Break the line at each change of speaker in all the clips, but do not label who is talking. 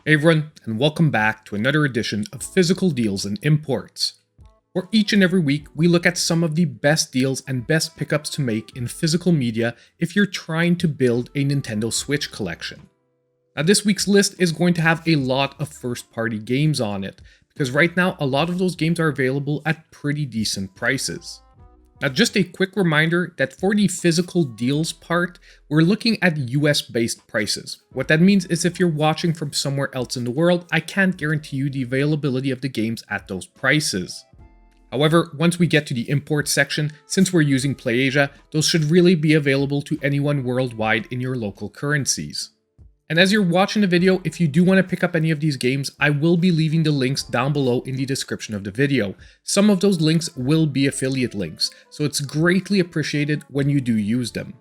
Hey everyone, and welcome back to another edition of Physical Deals and Imports, where each and every week we look at some of the best deals and best pickups to make in physical media if you're trying to build a Nintendo Switch collection. Now this week's list is going to have a lot of first-party games on it, because right now a lot of those games are available at pretty decent prices. Now just a quick reminder that for the physical deals part, we're looking at US based prices. What that means is if you're watching from somewhere else in the world, I can't guarantee you the availability of the games at those prices. However, once we get to the import section, since we're using PlayAsia, those should really be available to anyone worldwide in your local currencies. And as you're watching the video, if you do want to pick up any of these games, I will be leaving the links down below in the description of the video. Some of those links will be affiliate links, so it's greatly appreciated when you do use them.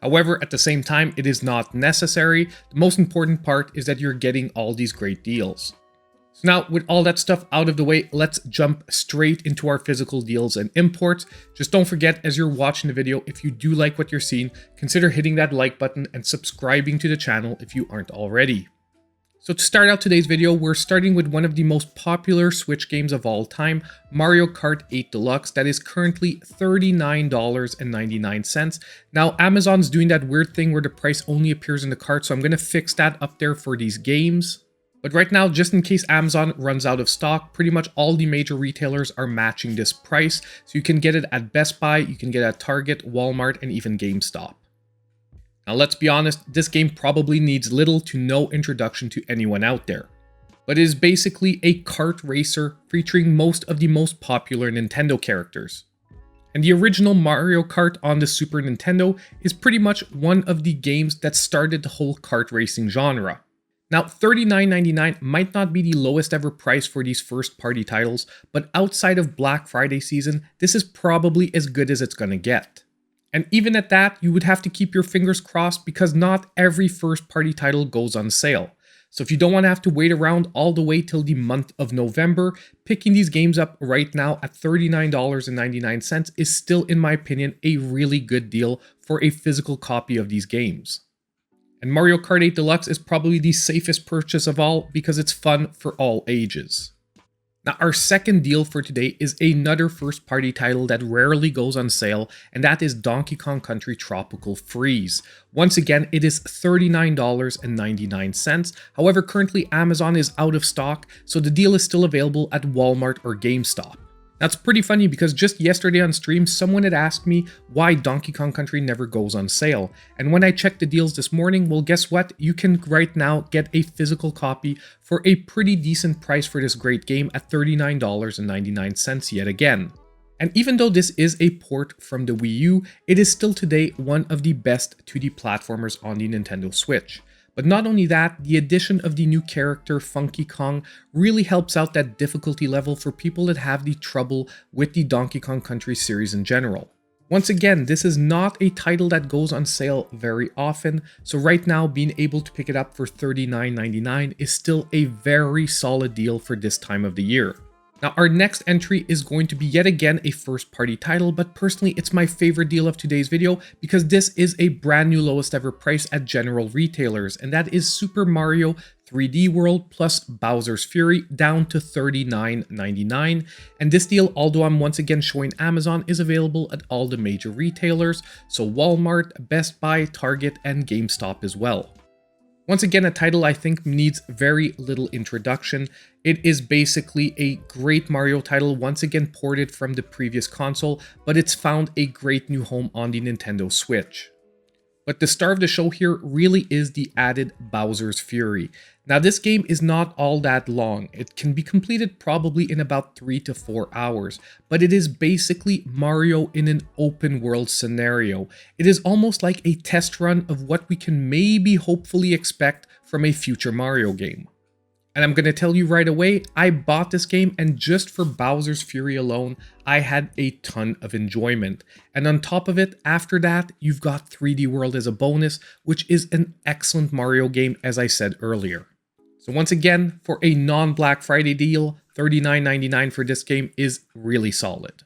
However, at the same time, it is not necessary. The most important part is that you're getting all these great deals. So now, with all that stuff out of the way, let's jump straight into our physical deals and imports. Just don't forget, as you're watching the video, if you do like what you're seeing, consider hitting that like button and subscribing to the channel if you aren't already. So to start out today's video, we're starting with one of the most popular Switch games of all time, Mario Kart 8 Deluxe, that is currently $39.99. Now, Amazon's doing that weird thing where the price only appears in the cart, so I'm going to fix that up there for these games. But right now, just in case Amazon runs out of stock, pretty much all the major retailers are matching this price. So you can get it at Best Buy, you can get it at Target, Walmart, and even GameStop. Now let's be honest, this game probably needs little to no introduction to anyone out there. But it is basically a kart racer featuring most of the most popular Nintendo characters. And the original Mario Kart on the Super Nintendo is pretty much one of the games that started the whole kart racing genre. Now, $39.99 might not be the lowest ever price for these first-party titles, but outside of Black Friday season, this is probably as good as it's gonna get. And even at that, you would have to keep your fingers crossed because not every first-party title goes on sale. So if you don't want to have to wait around all the way till the month of November, picking these games up right now at $39.99 is still, in my opinion, a really good deal for a physical copy of these games. And Mario Kart 8 Deluxe is probably the safest purchase of all because it's fun for all ages. Now, our second deal for today is another first-party title that rarely goes on sale, and that is Donkey Kong Country Tropical Freeze. Once again, it is $39.99. However, currently Amazon is out of stock, so the deal is still available at Walmart or GameStop. That's pretty funny because just yesterday on stream, someone had asked me why Donkey Kong Country never goes on sale. And when I checked the deals this morning, well, guess what? You can right now get a physical copy for a pretty decent price for this great game at $39.99 yet again. And even though this is a port from the Wii U, it is still today one of the best 2D platformers on the Nintendo Switch. But not only that, the addition of the new character Funky Kong really helps out that difficulty level for people that have the trouble with the Donkey Kong Country series in general. Once again, this is not a title that goes on sale very often, so right now being able to pick it up for $39.99 is still a very solid deal for this time of the year. Now, our next entry is going to be yet again a first-party title, but personally, it's my favorite deal of today's video because this is a brand new lowest ever price at general retailers, and that is Super Mario 3D World plus Bowser's Fury down to $39.99. And this deal, although I'm once again showing Amazon, is available at all the major retailers, so Walmart, Best Buy, Target, and GameStop as well. Once again, a title I think needs very little introduction. It is basically a great Mario title, once again ported from the previous console, but it's found a great new home on the Nintendo Switch. But the star of the show here really is the added Bowser's Fury. Now this game is not all that long. It can be completed probably in about 3 to 4 hours, but it is basically Mario in an open world scenario. It is almost like a test run of what we can maybe hopefully expect from a future Mario game. And I'm going to tell you right away, I bought this game and just for Bowser's Fury alone, I had a ton of enjoyment. And on top of it, after that, you've got 3D World as a bonus, which is an excellent Mario game, as I said earlier. So once again, for a non-Black Friday deal, $39.99 for this game is really solid.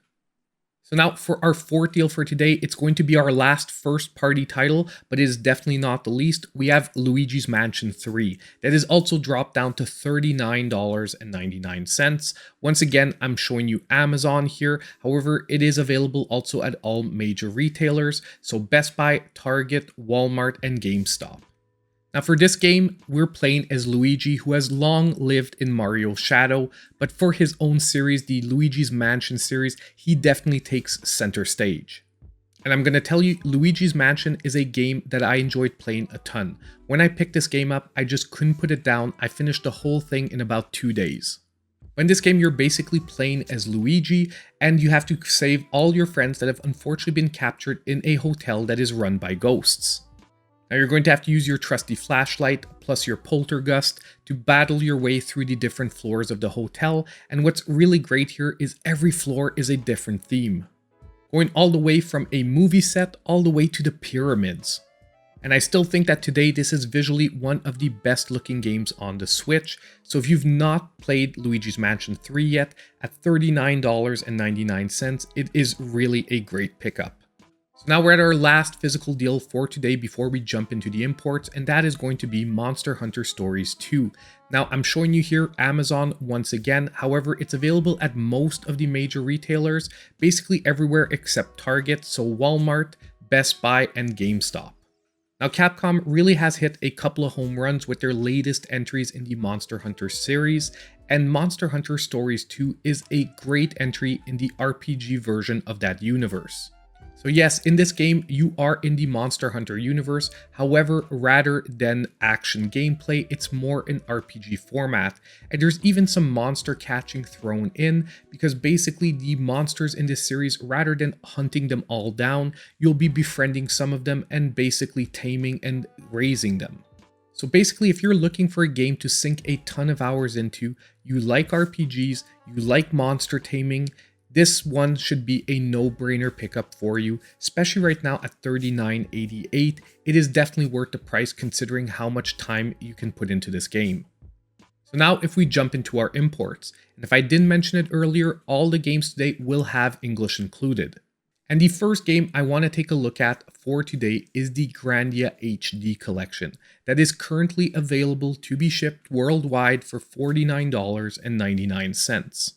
So now for our fourth deal for today, it's going to be our last first party title, but it is definitely not the least. We have Luigi's Mansion 3 that is also dropped down to $39.99. Once again, I'm showing you Amazon here. However, it is available also at all major retailers. So Best Buy, Target, Walmart, and GameStop. Now for this game, we're playing as Luigi, who has long lived in Mario Shadow, but for his own series, the Luigi's Mansion series, he definitely takes center stage. And I'm going to tell you, Luigi's Mansion is a game that I enjoyed playing a ton. When I picked this game up, I just couldn't put it down. I finished the whole thing in about 2 days. In this game, you're basically playing as Luigi, and you have to save all your friends that have unfortunately been captured in a hotel that is run by ghosts. Now you're going to have to use your trusty flashlight plus your poltergust to battle your way through the different floors of the hotel, and what's really great here is every floor is a different theme. Going all the way from a movie set all the way to the pyramids. And I still think that today this is visually one of the best looking games on the Switch, so if you've not played Luigi's Mansion 3 yet, at $39.99, it is really a great pickup. So now we're at our last physical deal for today before we jump into the imports, and that is going to be Monster Hunter Stories 2. Now I'm showing you here Amazon once again, however it's available at most of the major retailers, basically everywhere except Target, so Walmart, Best Buy, and GameStop. Now Capcom really has hit a couple of home runs with their latest entries in the Monster Hunter series, and Monster Hunter Stories 2 is a great entry in the RPG version of that universe. So yes, in this game, you are in the Monster Hunter universe. However, rather than action gameplay, it's more an RPG format. And there's even some monster catching thrown in, because basically the monsters in this series, rather than hunting them all down, you'll be befriending some of them and basically taming and raising them. So basically, if you're looking for a game to sink a ton of hours into, you like RPGs, you like monster taming, this one should be a no-brainer pickup for you, especially right now at $39.88. It is definitely worth the price considering how much time you can put into this game. So now if we jump into our imports, and if I didn't mention it earlier, all the games today will have English included. And the first game I want to take a look at for today is the Grandia HD collection that is currently available to be shipped worldwide for $49.99.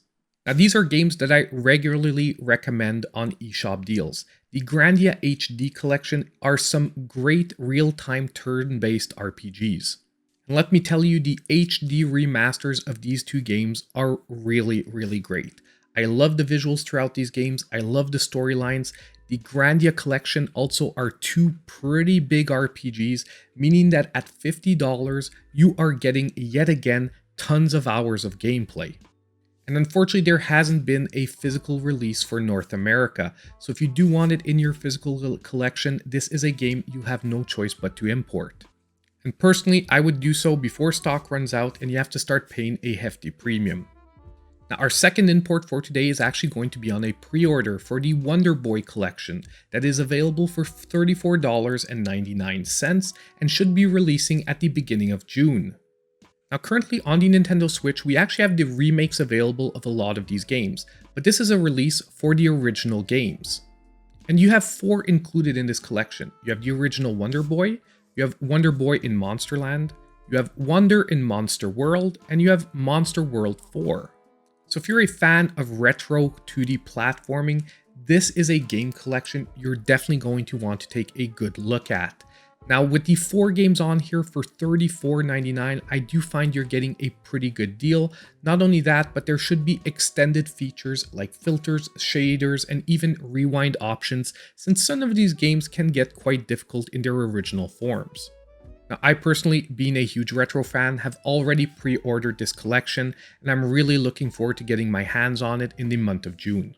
Now these are games that I regularly recommend on eShop deals. The Grandia HD collection are some great real-time turn-based RPGs. And let me tell you, the HD remasters of these two games are really, really great. I love the visuals throughout these games, I love the storylines. The Grandia collection also are two pretty big RPGs, meaning that at $50 you are getting yet again tons of hours of gameplay. And unfortunately, there hasn't been a physical release for North America, so if you do want it in your physical collection, this is a game you have no choice but to import. And personally, I would do so before stock runs out and you have to start paying a hefty premium. Now, our second import for today is actually going to be on a pre-order for the Wonder Boy collection that is available for $34.99 and should be releasing at the beginning of June. Now currently on the Nintendo Switch, we actually have the remakes available of a lot of these games, but this is a release for the original games. And you have 4 included in this collection. You have the original Wonder Boy, you have Wonder Boy in Monsterland, you have Wonder in Monster World, and you have Monster World 4. So if you're a fan of retro 2D platforming, this is a game collection you're definitely going to want to take a good look at. Now with the 4 games on here for $34.99, I do find you're getting a pretty good deal. Not only that, but there should be extended features like filters, shaders, and even rewind options, since some of these games can get quite difficult in their original forms. Now I personally, being a huge retro fan, have already pre-ordered this collection, and I'm really looking forward to getting my hands on it in the month of June.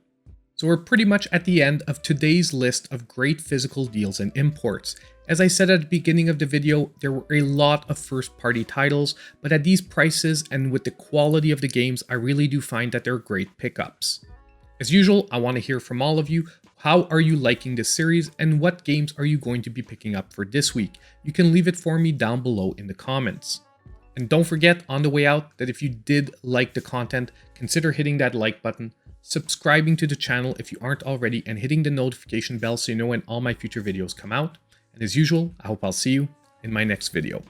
So we're pretty much at the end of today's list of great physical deals and imports. As I said at the beginning of the video, there were a lot of first-party titles, but at these prices and with the quality of the games, I really do find that they're great pickups. As usual, I want to hear from all of you. How are you liking this series, and what games are you going to be picking up for this week? You can leave it for me down below in the comments. And don't forget on the way out that if you did like the content, consider hitting that like button, subscribing to the channel if you aren't already, and hitting the notification bell so you know when all my future videos come out. And as usual, I hope I'll see you in my next video.